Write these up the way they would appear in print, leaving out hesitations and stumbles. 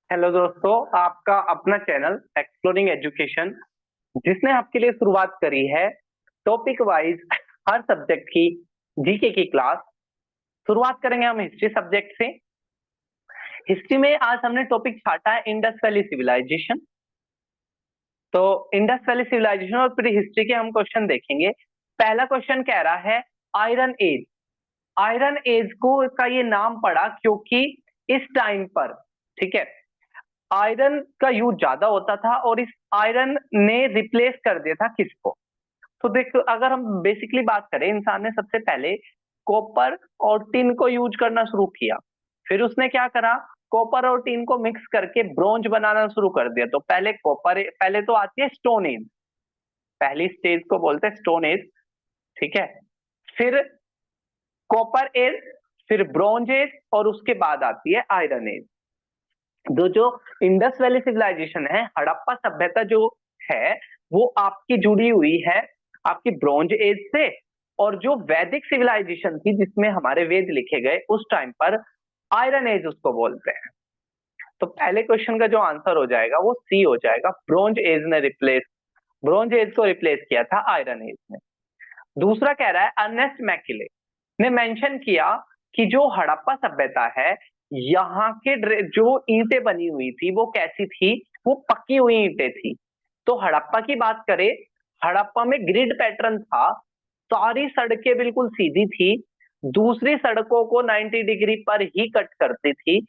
Hello दोस्तों, आपका अपना चैनल एक्सप्लोरिंग एजुकेशन जिसने आपके लिए शुरुआत करी है टॉपिक वाइज हर सब्जेक्ट की जीके की क्लास। शुरुआत करेंगे हम हिस्ट्री सब्जेक्ट से। हिस्ट्री में आज हमने टॉपिक छाटा है इंडस वैली सिविलाइजेशन। तो इंडस वैली सिविलाइजेशन और प्री हिस्ट्री के हम क्वेश्चन देखेंगे। पहला क्वेश्चन कह रहा है आयरन एज। आयरन एज को का ये नाम पड़ा क्योंकि इस टाइम पर, ठीक है, आयरन का यूज ज्यादा होता था और इस आयरन ने रिप्लेस कर दिया था किसको। तो देखो, अगर हम बेसिकली बात करें, इंसान ने सबसे पहले कॉपर और टिन को यूज करना शुरू किया। फिर उसने क्या करा, कॉपर और टिन को मिक्स करके ब्रोंज बनाना शुरू कर दिया। तो पहले कॉपर, पहले तो आती है स्टोन एज, पहली स्टेज को बोलते हैं स्टोन एज, ठीक है। फिर कॉपर एज, फिर ब्रोंज एज और उसके बाद आती है आयरन एज। जो इंडस वैली सिविलाइजेशन है, हड़प्पा सभ्यता जो है, वो आपकी जुड़ी हुई है आपकी ब्रोंज एज से। और जो वैदिक सिविलाइजेशन थी जिसमें हमारे वेद लिखे गए उस टाइम पर, आयरन एज उसको बोलते हैं। तो पहले क्वेश्चन का जो आंसर हो जाएगा वो सी हो जाएगा, ब्रोंज एज ने रिप्लेस, ब्रोंज एज को रिप्लेस किया था आयरन एज ने। दूसरा कह रहा है अर्नेस्ट मैकिले ने मेंशन किया कि जो हड़प्पा सभ्यता है, यहाँ के जो ईंटें बनी हुई थी वो कैसी थी, वो पक्की हुई ईंटें थी। तो हड़प्पा की बात करें, हड़प्पा में ग्रिड पैटर्न था, सारी सड़कें बिल्कुल सीधी थी, दूसरी सड़कों को 90 डिग्री पर ही कट करती थी।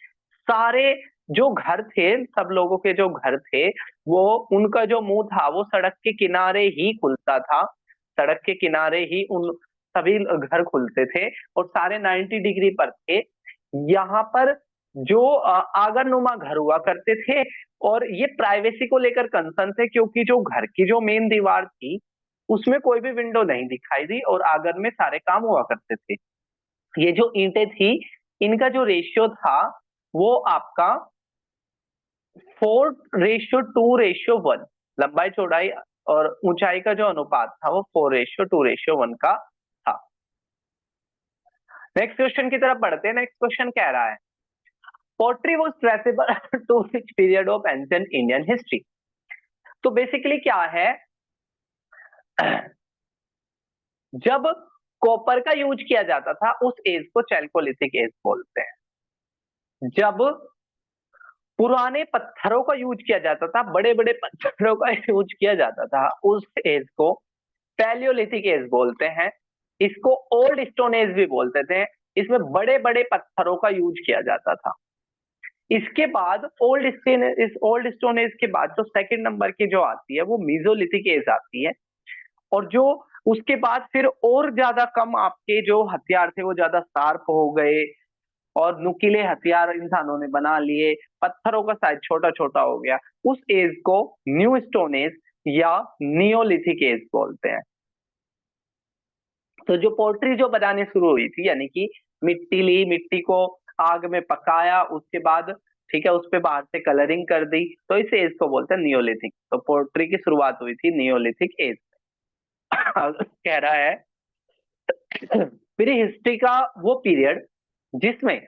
सारे जो घर थे, सब लोगों के जो घर थे, वो उनका जो मुंह था वो सड़क के किनारे ही खुलता था। सड़क के किनारे ही उन सभी घर खुलते थे और सारे 90 डिग्री पर थे। यहाँ पर जो आगरनुमा घर हुआ करते थे, और ये प्राइवेसी को लेकर कंसर्न थे क्योंकि जो घर की जो मेन दीवार थी उसमें कोई भी विंडो नहीं दिखाई दी और आगर में सारे काम हुआ करते थे। ये जो ईंटें थी, इनका जो रेशियो था वो आपका 4:2:1, लंबाई चौड़ाई और ऊंचाई का जो अनुपात था वो 4:2:1 का था। नेक्स्ट क्वेश्चन की तरफ बढ़ते हैं। नेक्स्ट क्वेश्चन कह रहा है poetry was traceable to which period of ancient Indian history. तो बेसिकली क्या है, जब कॉपर का यूज किया जाता था उस एज को चैल्कोलिथिक एज बोलते हैं। जब पुराने पत्थरों का यूज किया जाता था, बड़े बड़े पत्थरों का यूज किया जाता था, उस एज को पैलियोलिथिक एज बोलते हैं। इसको ओल्ड स्टोन एज भी बोलते थे। इसमें बड़े बड़े पत्थरों का यूज किया जाता था। इसके बाद ओल्ड स्टोन एज के बाद जो सेकंड नंबर की जो आती है वो मीजोलिथिक एज आती है। और जो उसके बाद फिर और ज्यादा कम आपके जो हथियार थे वो ज्यादा शार्प हो गए और नुकीले हथियार इंसानों ने बना लिए, पत्थरों का साइज छोटा छोटा हो गया। उस एज को न्यू स्टोन एज या नियोलिथिक एज बोलते हैं। तो जो पोट्री जो बनानी शुरू हुई थी, यानी कि मिट्टी ली, मिट्टी को आग में पकाया, उसके बाद ठीक है उस पे बाहर से कलरिंग कर दी, तो इस एज को बोलते हैं नियोलिथिक। तो पोट्री की शुरुआत हुई थी नियोलिथिक एज। कह रहा है प्री हिस्ट्री का वो पीरियड जिसमें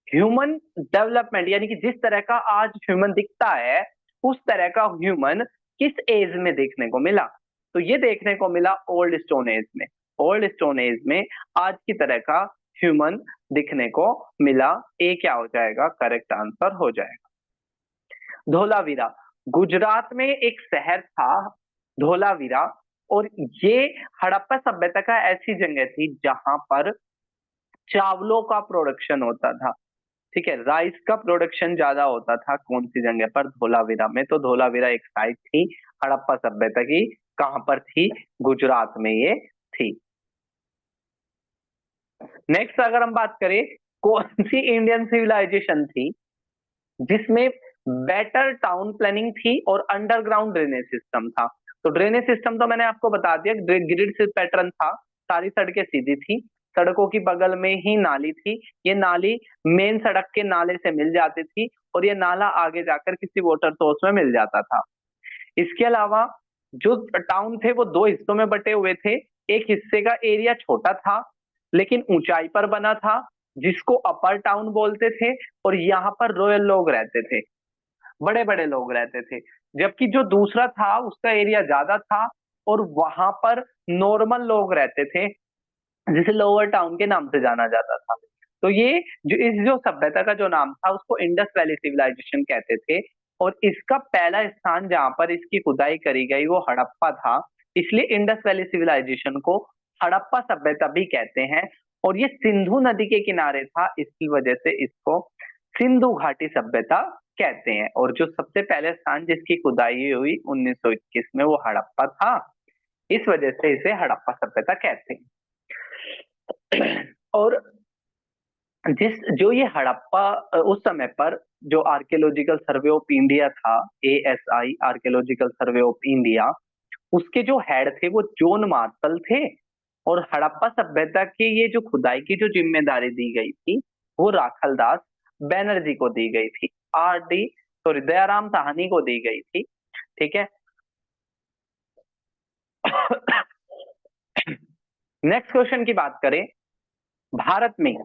ह्यूमन डेवलपमेंट, यानी कि जिस तरह का आज ह्यूमन दिखता है उस तरह का ह्यूमन किस एज में देखने को मिला। तो ये देखने को मिला ओल्ड स्टोन एज में। ओल्ड स्टोन एज में आज की तरह का ह्यूमन दिखने को मिला। ए क्या हो जाएगा, करेक्ट आंसर हो जाएगा। धोलावीरा, गुजरात में एक शहर था धोलावीरा, और ये हड़प्पा सभ्यता का ऐसी जगह थी जहां पर चावलों का प्रोडक्शन होता था। ठीक है, राइस का प्रोडक्शन ज्यादा होता था। कौन सी जगह पर, धोलावीरा में। तो धोलावीरा एक साइट थी हड़प्पा सभ्यता की। कहां पर थी, गुजरात में ये थी। नेक्स्ट अगर हम बात करें, कौन सी इंडियन सिविलाइजेशन थी जिसमें बेटर टाउन प्लानिंग थी और अंडरग्राउंड ड्रेनेज सिस्टम था। तो ड्रेनेज सिस्टम तो मैंने आपको बता दिया, ग्रिड से पैटर्न था, सारी सड़कें सीधी थी, सड़कों की बगल में ही नाली थी। ये नाली मेन सड़क के नाले से मिल जाती थी और ये नाला आगे जाकर किसी वाटर सोर्स में मिल जाता था। इसके अलावा जो टाउन थे वो दो हिस्सों में बटे हुए थे। एक हिस्से का एरिया छोटा था लेकिन ऊंचाई पर बना था, जिसको अपर टाउन बोलते थे, और यहाँ पर रॉयल लोग रहते थे। बड़े बड़े लोग रहते थे, जबकि जो दूसरा था उसका एरिया ज्यादा था और वहां पर नॉर्मल लोग रहते थे, जिसे लोअर टाउन के नाम से जाना जाता था। तो ये जो इस जो सभ्यता का जो नाम था उसको इंडस वैली सिविलाइजेशन कहते थे। और इसका पहला स्थान जहां पर इसकी खुदाई करी गई वो हड़प्पा था, इसलिए इंडस वैली सिविलाइजेशन को हड़प्पा सभ्यता भी कहते हैं। और ये सिंधु नदी के किनारे था, इसकी वजह से इसको सिंधु घाटी सभ्यता कहते हैं। और जो सबसे पहले स्थान जिसकी खुदाई हुई 1921 में वो हड़प्पा था, इस वजह से इसे हड़प्पा सभ्यता कहते हैं। और जिस जो ये हड़प्पा उस समय पर जो आर्कियोलॉजिकल सर्वे ऑफ इंडिया था, ASI archaeological survey of India, उसके जो हेड थे वो जॉन मार्शल थे। और हड़प्पा सभ्यता की ये जो खुदाई की जो जिम्मेदारी दी गई थी वो राखल दास बैनर्जी को दी गई थी, दयाराम साहनी को दी गई थी। ठीक है। नेक्स्ट क्वेश्चन की बात करें, भारत में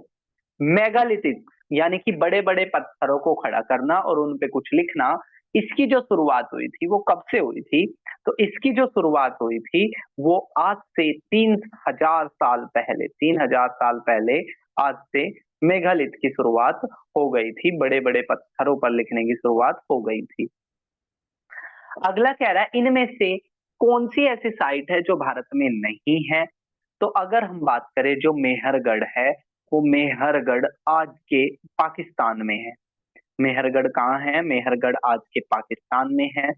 मेगालिथिक यानी कि बड़े बड़े पत्थरों को खड़ा करना और उन पे कुछ लिखना, इसकी जो शुरुआत हुई थी वो कब से हुई थी? तो इसकी जो शुरुआत हुई थी वो आज से 3000 साल पहले, 3000 साल पहले आज से मेगालिथ की शुरुआत हो गई थी, बड़े बड़े पत्थरों पर लिखने की शुरुआत हो गई थी। अगला कह रहा है इनमें से कौन सी ऐसी साइट है जो भारत में नहीं है? तो अगर हम बात करें जो मेहरगढ़ है, वो मेहरगढ़ आज के पाकिस्तान में है। मेहरगढ़ कहाँ है? मेहरगढ़ आज के पाकिस्तान में है।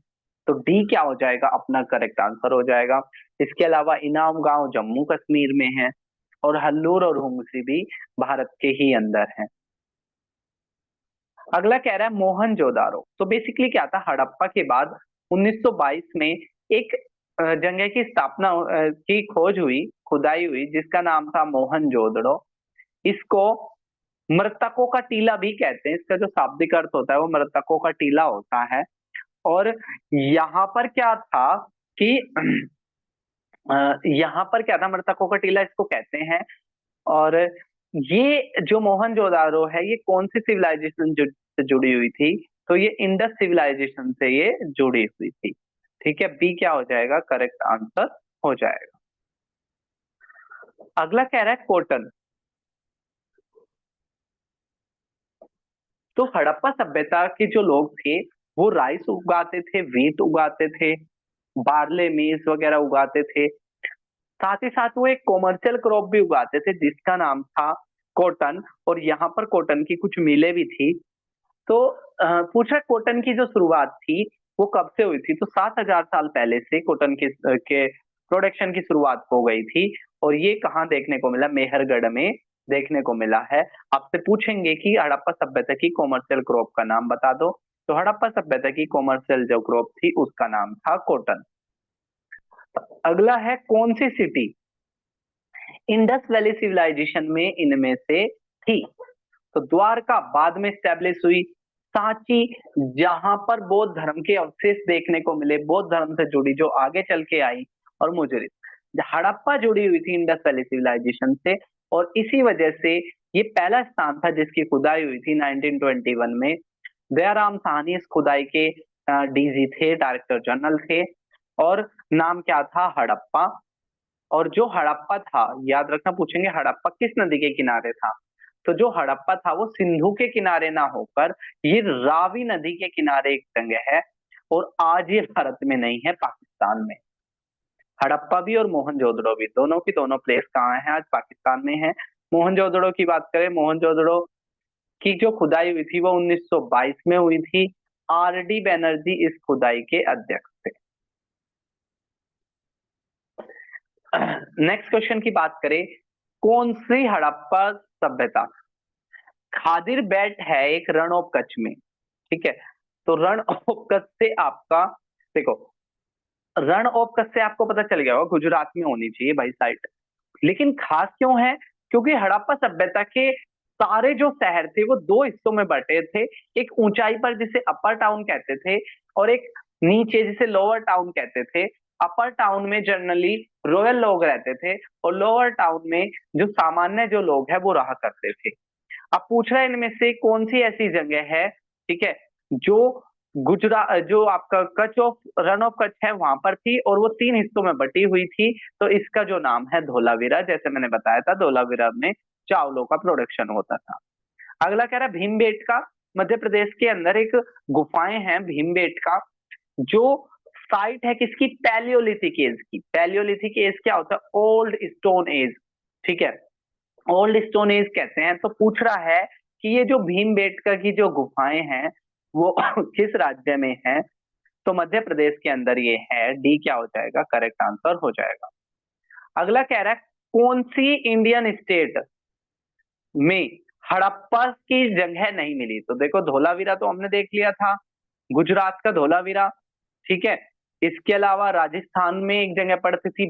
तो डी क्या हो जाएगा? अपना करेक्ट आंसर हो जाएगा। इसके अलावा इनाम गांव जम्मू कश्मीर में है और हल्लूर और हुंगसी भी भारत के ही अंदर है। अगला कह रहा है मोहनजोदारो। तो बेसिकली क्या था, हड़प्पा के बाद 1922 में एक जगह की स्थापना की खोज हुई, खुदाई हुई, जिसका नाम था मोहनजोदड़ो। इसको मृतकों का टीला भी कहते हैं, इसका जो शाब्दिक अर्थ होता है वो मृतकों का टीला होता है। और यहाँ पर क्या था कि यहाँ पर क्या था, मृतकों का टीला इसको कहते हैं। और ये जो मोहनजोदारो है ये कौन सी सिविलाइजेशन से जुड़ी हुई थी? तो ये इंडस सिविलाइजेशन से ये जुड़ी हुई थी। ठीक है, बी क्या हो जाएगा? करेक्ट आंसर हो जाएगा। अगला कह रहा है कॉटन। तो हड़प्पा सभ्यता के जो लोग थे वो राइस उगाते थे, वीट उगाते थे, बार्ले मेज वगैरह उगाते थे। साथ ही साथ वो एक कॉमर्शियल क्रॉप भी उगाते थे जिसका नाम था कॉटन। और यहाँ पर कॉटन की कुछ मिलें भी थी। तो पूछा कॉटन की जो शुरुआत थी वो कब से हुई थी? तो 7000 साल पहले से कॉटन के प्रोडक्शन की शुरुआत हो गई थी। और ये कहाँ देखने को मिला? मेहरगढ़ में देखने को मिला है। आपसे पूछेंगे कि हड़प्पा सभ्यता की कॉमर्शियल क्रॉप का नाम बता दो, तो हड़प्पा सभ्यता की कॉमर्शियल जो क्रॉप थी उसका नाम था कॉटन। अगला है कौन सी सिटी इंडस वैली सिविलाइजेशन में इनमें से थी? तो द्वारका बाद में स्टैब्लिश हुई, सांची जहां पर बौद्ध धर्म के अवशेष देखने को मिले, बौद्ध धर्म से जुड़ी जो आगे चल के आई, और मुजरिस। हड़प्पा जुड़ी हुई थी इंडस वैली सिविलाइजेशन से, और इसी वजह से ये पहला स्थान था जिसकी खुदाई हुई थी 1921 में। दयाराम साहनी इस खुदाई के DG थे, डायरेक्टर जनरल थे। और नाम क्या था? हड़प्पा। और जो हड़प्पा था, याद रखना पूछेंगे हड़प्पा किस नदी के किनारे था? तो जो हड़प्पा था वो सिंधु के किनारे ना होकर ये रावी नदी के किनारे एक जगह है। और आज ये भारत में नहीं है, पाकिस्तान में। हड़प्पा भी और मोहनजोदड़ो भी, दोनों की दोनों प्लेस कहाँ है? आज पाकिस्तान में है। मोहनजोदड़ो की बात करें, मोहनजोदड़ो की जो खुदाई हुई थी वो 1922 में हुई थी। RD बैनर्जी इस खुदाई के अध्यक्ष थे। नेक्स्ट क्वेश्चन की बात करें, कौन सी हड़प्पा सभ्यता खादिर बेल्ट है एक रण ऑफ कच्छ में? ठीक है। तो रण ऑफ कच्छ से आपका, देखो, रण ऑफ कच्छ से आपको पता चल गया होगा गुजरात में होनी चाहिए भाई साइट। लेकिन खास क्यों है? क्योंकि हड़प्पा सभ्यता के सारे जो शहर थे वो दो हिस्सों में बटे थे। एक ऊंचाई पर जिसे अपर टाउन कहते थे, और एक नीचे जिसे लोअर टाउन कहते थे। अपर टाउन में जनरली रॉयल लोग रहते थे और लोअर टाउन में जो सामान्य जो लोग हैं वो रहा करते थे। अब पूछ रहा है इनमें से कौन सी ऐसी जगह है, ठीक है, जो गुजरात जो आपका Kutch of run of Kutch है वहां पर थी, और वो 3 हिस्सों में बटी हुई थी। तो इसका जो नाम है धोलावीरा, जैसे मैंने बताया था धोलावीरा में चावलों का प्रोडक्शन होता था। अगला कह रहा है भीमबेटका। मध्य प्रदेश के अंदर एक गुफाएं हैं भीमबेटका, जो साइट है किसकी, पैलियोलिथिक एज की। पैलियोलिथिक एज क्या होता है, ओल्ड स्टोन एज, ठीक है, ओल्ड स्टोन एज कहते हैं। तो पूछ रहा है कि ये जो भीमबेटका की जो गुफाएं हैं वो किस राज्य में है। तो मध्य प्रदेश के अंदर ये है, डी क्या हो जाएगा, करेक्ट आंसर हो जाएगा। अगला कह रहा है कौन सी इंडियन स्टेट में हड़प्पा की जगह नहीं मिली। तो देखो धोलावीरा तो हमने देख लिया था, गुजरात का धोलावीरा, ठीक है। इसके अलावा राजस्थान में एक जगह पड़ती थी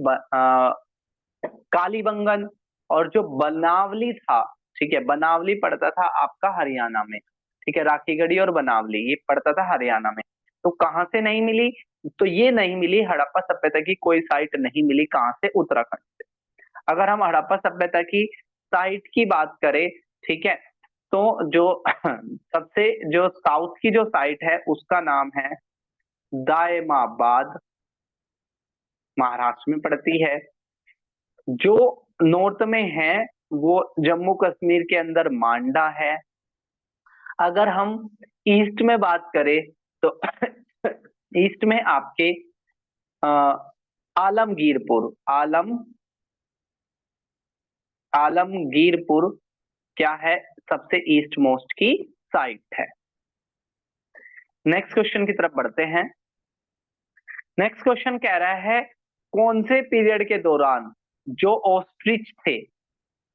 कालीबंगन, और जो बनावली था, ठीक है, बनावली पड़ता था आपका हरियाणा में, ठीक है, राखीगढ़ी और बनावली ये पड़ता था हरियाणा में। तो कहाँ से नहीं मिली, तो ये नहीं मिली, हड़प्पा सभ्यता की कोई साइट नहीं मिली, कहाँ से, उत्तराखंड से। अगर हम हड़प्पा सभ्यता की साइट की बात करें, ठीक है, तो जो सबसे जो साउथ की जो साइट है उसका नाम है दायमाबाद, महाराष्ट्र में पड़ती है। जो नॉर्थ में है वो जम्मू कश्मीर के अंदर मांडा है। अगर हम ईस्ट में बात करें तो ईस्ट में आपके अ, आलमगीरपुर, आलमगीरपुर क्या है, सबसे ईस्ट मोस्ट की साइट है। नेक्स्ट क्वेश्चन की तरफ बढ़ते हैं। नेक्स्ट क्वेश्चन कह रहा है कौन से पीरियड के दौरान जो ऑस्ट्रिच थे,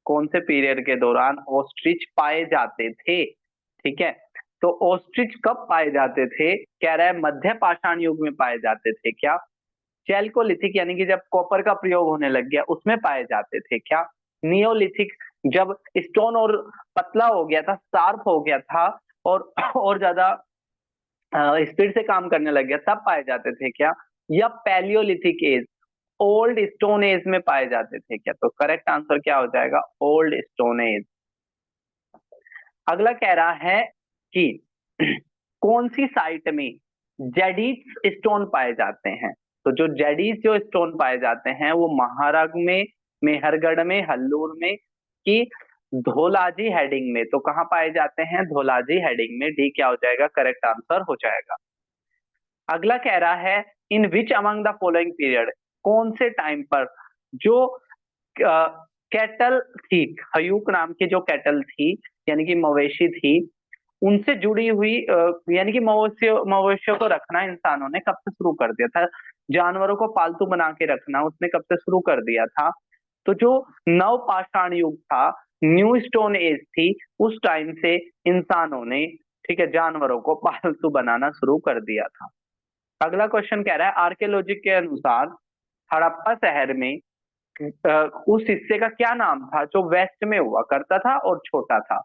कौन से पीरियड के दौरान ऑस्ट्रिच पाए जाते थे, ठीक है। तो ऑस्ट्रिच कब पाए जाते थे, कह रहा है मध्य पाषाण युग में पाए जाते थे क्या, चैल्कोलिथिक यानी कि जब कॉपर का प्रयोग होने लग गया उसमें पाए जाते थे क्या, नियोलिथिक जब स्टोन और पतला हो गया था, शार्प हो गया था, और ज्यादा स्पीड से काम करने लग गया तब पाए जाते थे क्या, या Palaeolithic age, old stone age में पाए जाते थे क्या। तो करेक्ट आंसर क्या हो जाएगा, ओल्ड स्टोन एज। अगला कह रहा है कि कौन सी साइट में जेडीज स्टोन पाए जाते हैं। तो जो जेडीज जो स्टोन पाए जाते हैं वो महाराग में, मेहरगढ़ में, हल्लूर में, कि धोलाजी हेडिंग में। तो कहाँ पाए जाते हैं, धोलाजी हेडिंग में, डी क्या हो जाएगा, करेक्ट आंसर हो जाएगा। अगला कह रहा है in which among the following period, कौन से टाइम पर जो कैटल थी, हयूक नाम की जो कैटल थी यानी कि मवेशी थी, उनसे जुड़ी हुई यानी कि मवेशियों को रखना इंसानों ने कब से शुरू कर दिया था, जानवरों को पालतू बना के रखना उसने कब से शुरू कर दिया था। तो जो नव पाषाण युग था, न्यू स्टोन एज थी, उस टाइम से इंसानों ने, ठीक है, जानवरों को पालतू बनाना शुरू कर दिया था। अगला क्वेश्चन कह रहा है आर्कियोलॉजी के अनुसार हड़प्पा शहर में उस हिस्से का क्या नाम था जो वेस्ट में हुआ करता था और छोटा था।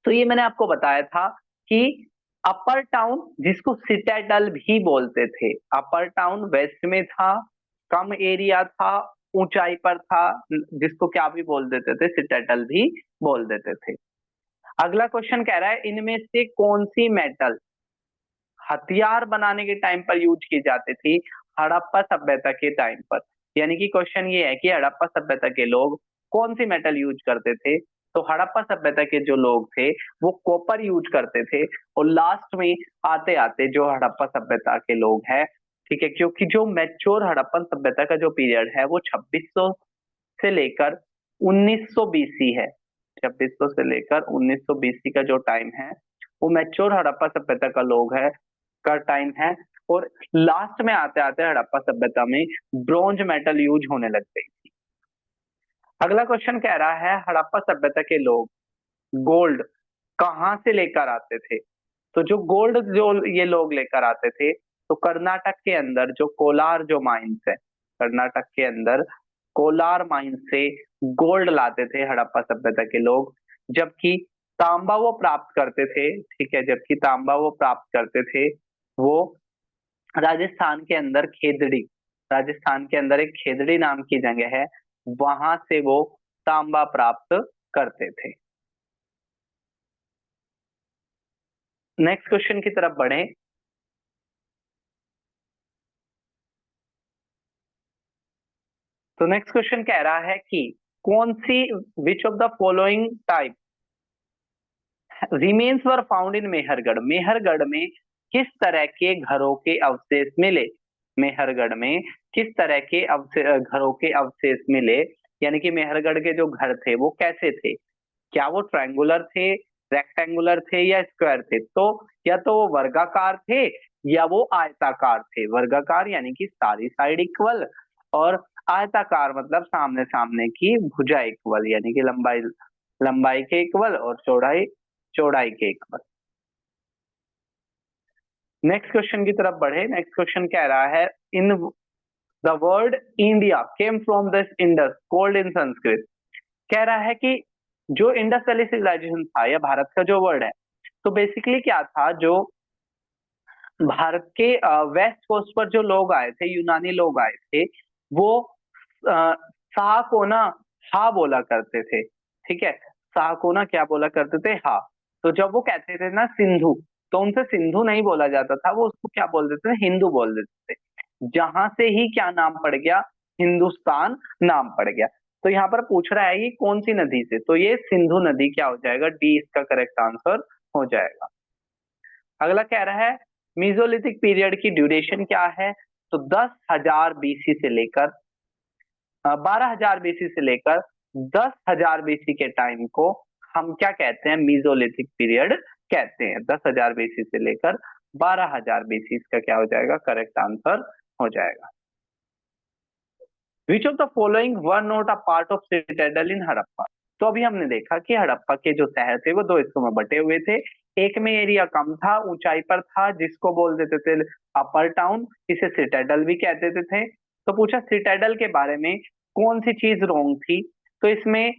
तो ये मैंने आपको बताया था कि अपर टाउन, जिसको सिटाडल भी बोलते थे, अपर टाउन वेस्ट में था, कम एरिया था, ऊंचाई पर था, जिसको क्या भी बोल देते थे, सिटाडल भी बोल देते थे। अगला क्वेश्चन कह रहा है इनमें से कौन सी मेटल हथियार बनाने के टाइम पर यूज की जाती थी, हड़प्पा सभ्यता के टाइम पर। यानी कि क्वेश्चन ये है कि हड़प्पा सभ्यता के लोग कौन सी मेटल यूज करते थे। तो हड़प्पा सभ्यता के जो लोग थे वो कॉपर यूज करते थे, और लास्ट में आते आते जो हड़प्पा सभ्यता के लोग हैं, ठीक है, क्योंकि जो मैच्योर हड़प्पन सभ्यता का जो पीरियड है वो 2600 से लेकर 1900 बीसी है। 2600 से लेकर 1900 बीसी का जो टाइम है वो मैच्योर हड़प्पा सभ्यता का लोग है का टाइम है। और लास्ट में आते आते हड़प्पा सभ्यता में ब्रॉन्ज मेटल यूज होने लग गई थी। अगला क्वेश्चन कह रहा है हड़प्पा सभ्यता के लोग गोल्ड कहाँ से लेकर आते थे। तो जो गोल्ड जो ये लोग लेकर आते थे, तो कर्नाटक के अंदर जो कोलार जो माइंस है, कर्नाटक के अंदर कोलार माइंस से गोल्ड लाते थे हड़प्पा सभ्यता के लोग। जबकि तांबा वो प्राप्त करते थे, ठीक है, जबकि तांबा वो प्राप्त करते थे वो राजस्थान के अंदर खेदड़ी, राजस्थान के अंदर एक खेदड़ी नाम की जगह है, वहां से वो तांबा प्राप्त करते थे। नेक्स्ट क्वेश्चन की तरफ बढ़े। तो नेक्स्ट क्वेश्चन कह रहा है कि कौन सी, which of the following type remains were found in Mehrgarh, Mehrgarh में किस तरह के घरों के अवशेष मिले, मेहरगढ़ में किस तरह के घरों के अवशेष मिले, यानी कि मेहरगढ़ के जो घर थे वो कैसे थे, क्या वो ट्रायंगुलर थे, रेक्टेंगुलर थे या स्क्वायर थे, तो या तो वो वर्गाकार थे या वो आयताकार थे, वर्गाकार यानी कि सारी साइड इक्वल, और आयताकार मतलब सामने सामने की भुजा इक्वल, यानी कि लंबाई लंबाई के इक्वल और चौड़ाई चौड़ाई के इक्वल। नेक्स्ट क्वेश्चन की तरफ बढ़े। नेक्स्ट क्वेश्चन कह रहा है in the word India came from this Indus called in Sanskrit, कह रहा है कि जो इंडस वैली सिविलाइजेशन था या भारत का जो वर्ड है, तो बेसिकली क्या था, जो भारत के वेस्ट कोस्ट पर जो लोग आए थे, यूनानी लोग आए थे, वो सा को ना हा बोला करते थे, ठीक है, सा को ना क्या बोला करते थे, हा। तो जब वो कहते थे ना सिंधु, तो उनसे सिंधु नहीं बोला जाता था, वो उसको क्या बोल देते थे, हिंदू बोल देते थे, जहां से ही क्या नाम पड़ गया, हिंदुस्तान नाम पड़ गया। तो यहाँ पर पूछ रहा है कि कौन सी नदी से, तो ये सिंधु नदी क्या हो जाएगा, डी इसका करेक्ट आंसर हो जाएगा। अगला कह रहा है मीजोलिथिक पीरियड की ड्यूरेशन क्या है, तो 10,000 बीसी से लेकर 12,000 बीसी से लेकर 10,000 बीसी के टाइम को हम क्या कहते हैं, मीजोलिथिक पीरियड कहते हैं। 10,000 बीसी से लेकर 12,000 बीसी, इसका क्या हो जाएगा, करेक्ट आंसर हो जाएगा। Which of the following were not a part of citadel in Harappa, तो अभी हमने देखा कि हड़प्पा के जो शहर थे वो दो हिस्सों में बटे हुए थे, एक में एरिया कम था, ऊंचाई पर था, जिसको बोल देते थे अपर टाउन, इसे सिटाडेल भी कहते थे। तो पूछा सिटाडेल के बारे में कौन सी चीज रॉन्ग थी, तो इसमें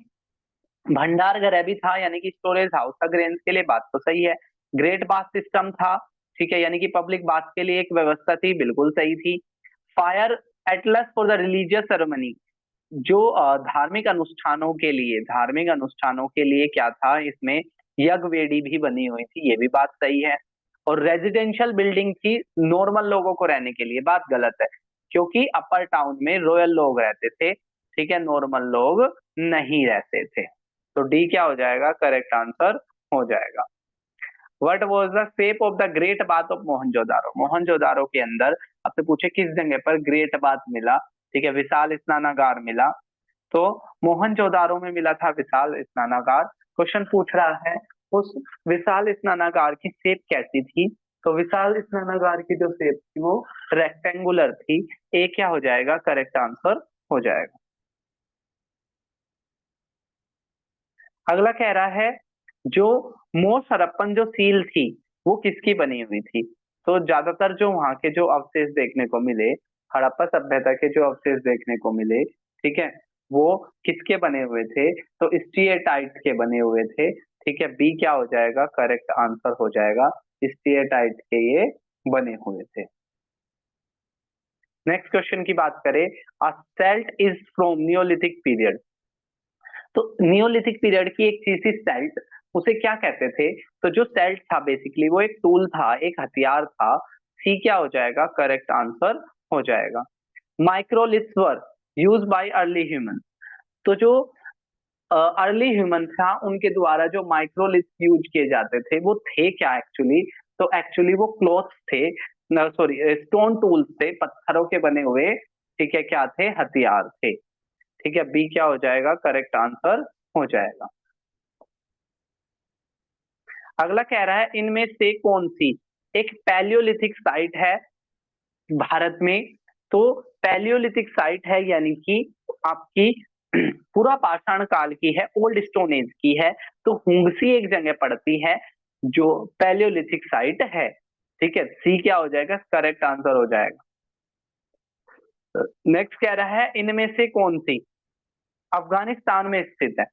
भंडार गृह भी था, यानी कि स्टोरेज हाउस था ग्रेन्स के लिए, बात तो सही है। ग्रेट बाथ सिस्टम था, ठीक है, यानी कि पब्लिक बाथ के लिए एक व्यवस्था थी, बिल्कुल सही थी। Fire Atlas for the religious ceremony, जो धार्मिक अनुष्ठानों के लिए क्या था, इसमें यज्ञ वेदी भी बनी हुई थी, ये भी बात सही है। और रेजिडेंशियल बिल्डिंग थी नॉर्मल लोगों को रहने के लिए, बात गलत है, क्योंकि अपर टाउन में रॉयल लोग रहते थे, ठीक है, नॉर्मल लोग नहीं रहते थे। तो डी क्या हो जाएगा, करेक्ट आंसर हो जाएगा। What was the shape of the great bath of Mohenjodaro, Mohenjodaro के अंदर आपसे पूछे किस जगह पर ग्रेट बाथ मिला, ठीक है, विशाल स्नानागार मिला, तो मोहनजोदारो में मिला था विशाल स्नानागार। क्वेश्चन पूछ रहा है उस विशाल स्नानागार की शेप कैसी थी, तो विशाल स्नानागार की जो शेप थी वो रेक्टेंगुलर थी, ए क्या हो जाएगा, करेक्ट आंसर हो जाएगा। अगला कह रहा है जो मोस्ट हड़प्पन जो सील थी वो किसकी बनी हुई थी, तो ज्यादातर जो वहां के जो अवशेष देखने को मिले, हड़प्पा सभ्यता के जो अवशेष देखने को मिले, ठीक है, वो किसके बने हुए थे, तो स्टीएटाइट के बने हुए थे, ठीक है, बी क्या हो जाएगा, करेक्ट आंसर हो जाएगा, स्टीएटाइट के ये बने हुए थे। नेक्स्ट क्वेश्चन की बात करें, a celt is from neolithic period, तो नियोलिथिक पीरियड की एक चीज थी सेल्ट, उसे क्या कहते थे, तो जो सेल्ट था बेसिकली वो एक टूल था, एक हथियार था, सी क्या हो जाएगा, करेक्ट आंसर हो जाएगा। Microliths were use by early human, तो जो अर्ली ह्यूमन था उनके द्वारा जो माइक्रोलिथ्स यूज किए जाते थे वो थे क्या एक्चुअली, तो एक्चुअली वो क्लॉथ्स थे, सॉरी स्टोन टूल्स थे, पत्थरों के बने हुए, ठीक है, क्या थे, हथियार थे, ठीक है, बी क्या हो जाएगा, करेक्ट आंसर हो जाएगा। अगला कह रहा है इनमें से कौन सी एक पैलियोलिथिक साइट है भारत में, तो पैलियोलिथिक साइट है यानी कि आपकी पूरा पाषाण काल की है, ओल्ड स्टोन एज की है, तो हुंगसी एक जगह पड़ती है जो पैलियोलिथिक साइट है, ठीक है, सी क्या हो जाएगा, करेक्ट आंसर हो जाएगा। नेक्स्ट कह रहा है इनमें से कौन सी अफगानिस्तान में स्थित है,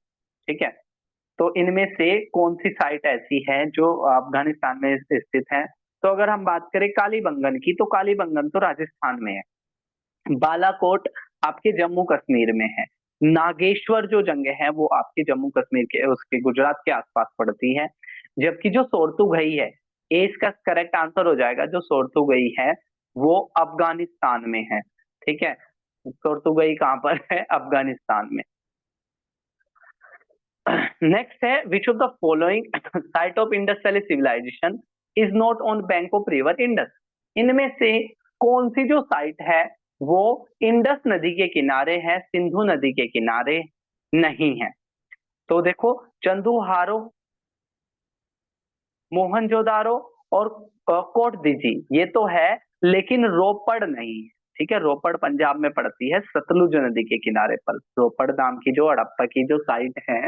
ठीक है, तो इनमें से कौन सी साइट ऐसी है जो अफगानिस्तान में स्थित है, तो अगर हम बात करें कालीबंगन की, तो कालीबंगन तो राजस्थान में है, बालाकोट आपके जम्मू कश्मीर में है, नागेश्वर जो जगह है वो आपके जम्मू कश्मीर के उसके गुजरात के आसपास पड़ती है, जबकि जो सोरतुगई है ए इसका करेक्ट आंसर हो जाएगा। जो सोर्तुगई है वो अफगानिस्तान में है। ठीक है, सोर्तुगई कहाँ पर है? अफगानिस्तान में। नेक्स्ट है, which of the following site of Indus Valley civilisation is not on bank of river Indus. इनमें से कौन सी जो साइट है वो इंडस नदी के किनारे है, सिंधु नदी के किनारे नहीं है? तो देखो, चंदुहारो, मोहनजोदारो और कोटदीजी ये तो है, लेकिन रोपड़ नहीं है। ठीक है, रोपड़ पंजाब में पड़ती है, सतलुज नदी के किनारे पर। रोपड़ नाम की जो हड़प्पा की जो साइट है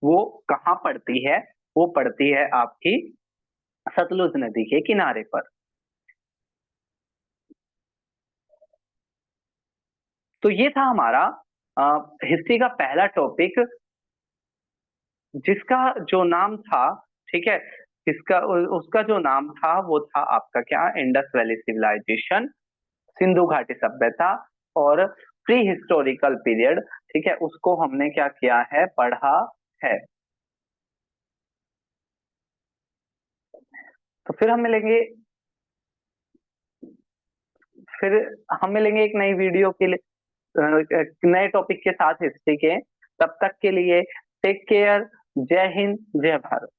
वो कहाँ पड़ती है? वो पड़ती है आपकी सतलुज नदी के किनारे पर। तो ये था हमारा हिस्ट्री का पहला टॉपिक, जिसका जो नाम था, ठीक है, इसका उसका जो नाम था वो था आपका क्या? इंडस वैली सिविलाइजेशन, सिंधु घाटी सभ्यता और प्री हिस्टोरिकल पीरियड। ठीक है, उसको हमने क्या किया है? पढ़ा है। तो फिर हम मिलेंगे एक नई वीडियो के लिए, नए टॉपिक के साथ हिस्ट्री के। तब तक के लिए टेक केयर। जय हिंद, जय भारत।